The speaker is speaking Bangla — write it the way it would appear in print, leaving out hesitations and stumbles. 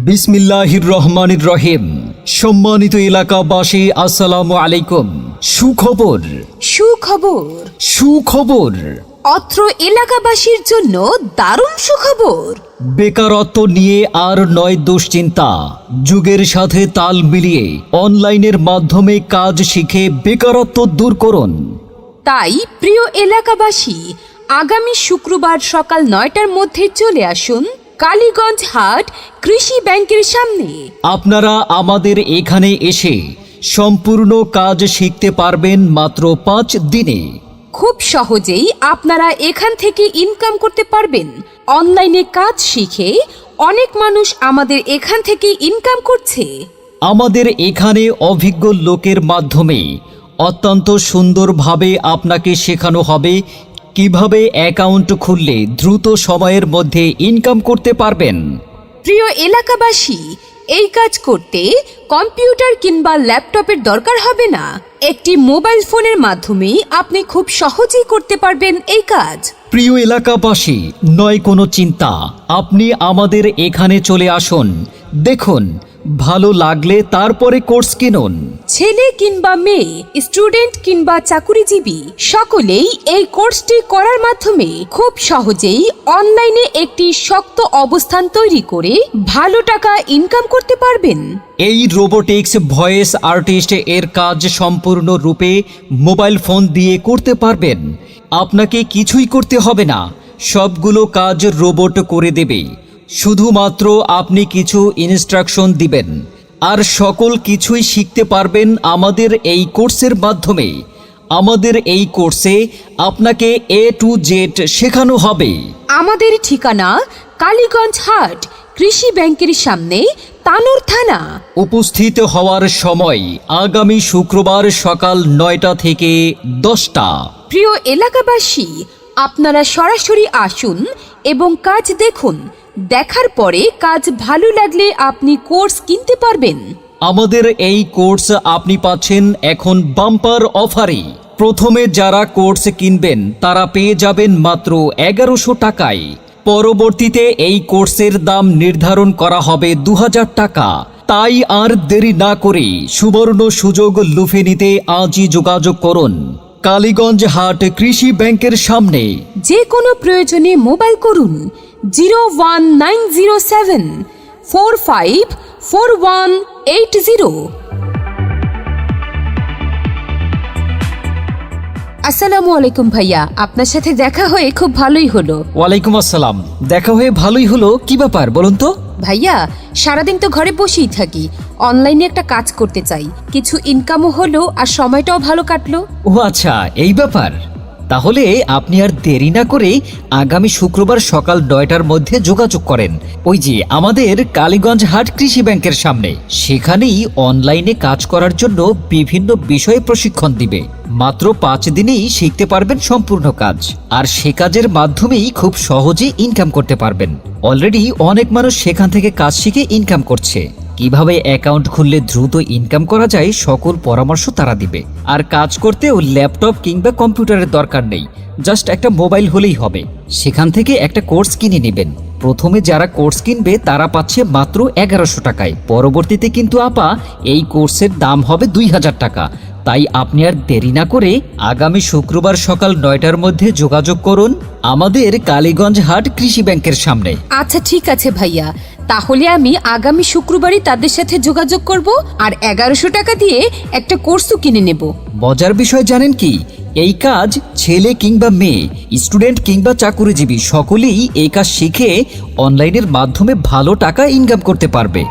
বিসমিল্লাহির রহমানির রহিম। সম্মানিত এলাকাবাসী, আসসালামু আলাইকুম। সুখবর সুখবর সুখবর অত্র এলাকাবাসীর জন্য দারুণ সুখবর। বেকারত্ব নিয়ে আর নয় দুশ্চিন্তা। যুগের সাথে তাল মিলিয়ে অনলাইনের মাধ্যমে কাজ শিখে বেকারত্ব দূর করুন। তাই প্রিয় এলাকাবাসী, আগামী শুক্রবার সকাল ৯টার মধ্যে চলে আসুন কালীগঞ্জ হাট কৃষি ব্যাংকের সামনে। আপনারা আমাদের এখানে এসে সম্পূর্ণ কাজ শিখতে পারবেন মাত্র ৫ দিনে। খুব সহজেই আপনারা এখান থেকে ইনকাম করতে পারবেন। অনলাইনে কাজ শিখে অনেক মানুষ আমাদের এখান থেকে ইনকাম করছে। আমাদের এখানে অভিজ্ঞ লোকের মাধ্যমে অত্যন্ত সুন্দরভাবে আপনাকে শেখানো হবে কিভাবে অ্যাকাউন্ট খুললে দ্রুত সময়ের মধ্যে ইনকাম করতে পারবেন। প্রিয় এলাকাবাসী, এই কাজ করতে কম্পিউটার কিংবা ল্যাপটপের দরকার হবে না। একটি মোবাইল ফোনের মাধ্যমেই আপনি খুব সহজেই করতে পারবেন এই কাজ। প্রিয় এলাকাবাসী, নয় কোনো চিন্তা, আপনি আমাদের এখানে চলে আসুন, দেখুন, ভালো লাগলে তারপরে কোর্স কিনুন। ছেলে কিংবা মেয়ে, স্টুডেন্ট কিংবা চাকুরিজীবী, সকলেই এই কোর্সটি করার মাধ্যমে খুব সহজেই অনলাইনে একটি শক্ত অবস্থান তৈরি করে ভালো টাকা ইনকাম করতে পারবেন। এই রোবোটিক্স ভয়েস আর্টিস্ট এর কাজ সম্পূর্ণরূপে মোবাইল ফোন দিয়ে করতে পারবেন। আপনাকে কিছুই করতে হবে না, সবগুলো কাজ রোবট করে দেবে। শুধুমাত্র আপনি কিছু ইনস্ট্রাকশন দিবেন আর সকল কিছুই শিখতে পারবেন আমাদের এই কোর্সের মাধ্যমে। আমাদের এই কোর্সে আপনাকে A to Z শেখানো হবে। আমাদের ঠিকানা কালীগঞ্জ হাট কৃষি ব্যাংকের সামনে, তানোর থানা। উপস্থিত হওয়ার সময় আগামী শুক্রবার সকাল ৯টা থেকে 10টা। প্রিয় এলাকাবাসী, আপনারা সরাসরি আসুন এবং কাজ দেখুন। দেখার পরে কাজ ভালো লাগলে আপনি কোর্স কিনতে পারবেন। আমাদের এই কোর্স আপনি পাচ্ছেন এখন বাম্পার অফারে। প্রথমে যারা কোর্স কিনবেন তারা পেয়ে যাবেন মাত্র ১১০০ টাকায়। পরবর্তীতে এই কোর্সের দাম নির্ধারণ করা হবে ২০০০ টাকা। তাই আর দেরি না করে সুবর্ণ সুযোগ লুফে নিতে আজই যোগাযোগ করুন কালীগঞ্জ হাট কৃষি ব্যাংকের সামনে। যে কোনো প্রয়োজনে মোবাইল করুন 01907 454180। আসসালামু আলাইকুম ভাইয়া, আপনার সাথে দেখা হয়ে খুব ভালোই হলো। ওয়ালাইকুম আসসালাম, দেখা হয়ে ভালোই হলো। কি ব্যাপার বলুন তো? ভাইয়া, সারাদিন তো ঘরে বসেই থাকি, অনলাইনে একটা কাজ করতে চাই, কিছু ইনকামও হলো আর সময়টাও ভালো কাটলো। ও আচ্ছা, এই ব্যাপার। তাহলে আপনি আর দেরি না করে আগামী শুক্রবার সকাল ৯টার মধ্যে যোগাযোগ করেন ওই যে আমাদের কালীগঞ্জ হাট কৃষি ব্যাংকের সামনে। সেখানেই অনলাইনে কাজ করার জন্য বিভিন্ন বিষয়ে প্রশিক্ষণ দিবে। মাত্র ৫ দিনেই শিখতে পারবেন সম্পূর্ণ কাজ, আর সে কাজের মাধ্যমেই খুব সহজে ইনকাম করতে পারবেন। অলরেডি অনেক মানুষ সেখান থেকে কাজ শিখে ইনকাম করছে। কিভাবে অ্যাকাউন্ট খুললে দ্রুত ইনকাম করা যায় সকল পরামর্শ তারা দিবে। আর কাজ করতেও ল্যাপটপ কিংবা কম্পিউটারের দরকার নেই, জাস্ট একটা মোবাইল হলেই হবে। সেখান থেকে একটা কোর্স কিনে নেবেন। প্রথমে যারা কোর্স কিনবে তারা পাচ্ছে মাত্র ১১০০ টাকায়। পরবর্তীতে কিন্তু আপা এই কোর্সের দাম হবে ২০০০ টাকা। তাই আপনি আর দেরি না করে আগামী শুক্রবার সকাল ৯টার মধ্যে যোগাযোগ করুন আমাদের কালীগঞ্জ হাট কৃষি ব্যাংকের সামনে। আচ্ছা ঠিক আছে ভাইয়া, তাহলে আমি আগামী শুক্রবারই তাদের সাথে যোগাযোগ করব আর ১১০০ টাকা দিয়ে একটা কোর্সও কিনে নেব। মজার বিষয় জানেন কি? এই কাজ ছেলে কিংবা মেয়ে, স্টুডেন্ট কিংবা চাকুরিজীবী সকলেই এই কাজ শিখে অনলাইনের মাধ্যমে ভালো টাকা ইনকাম করতে পারবে।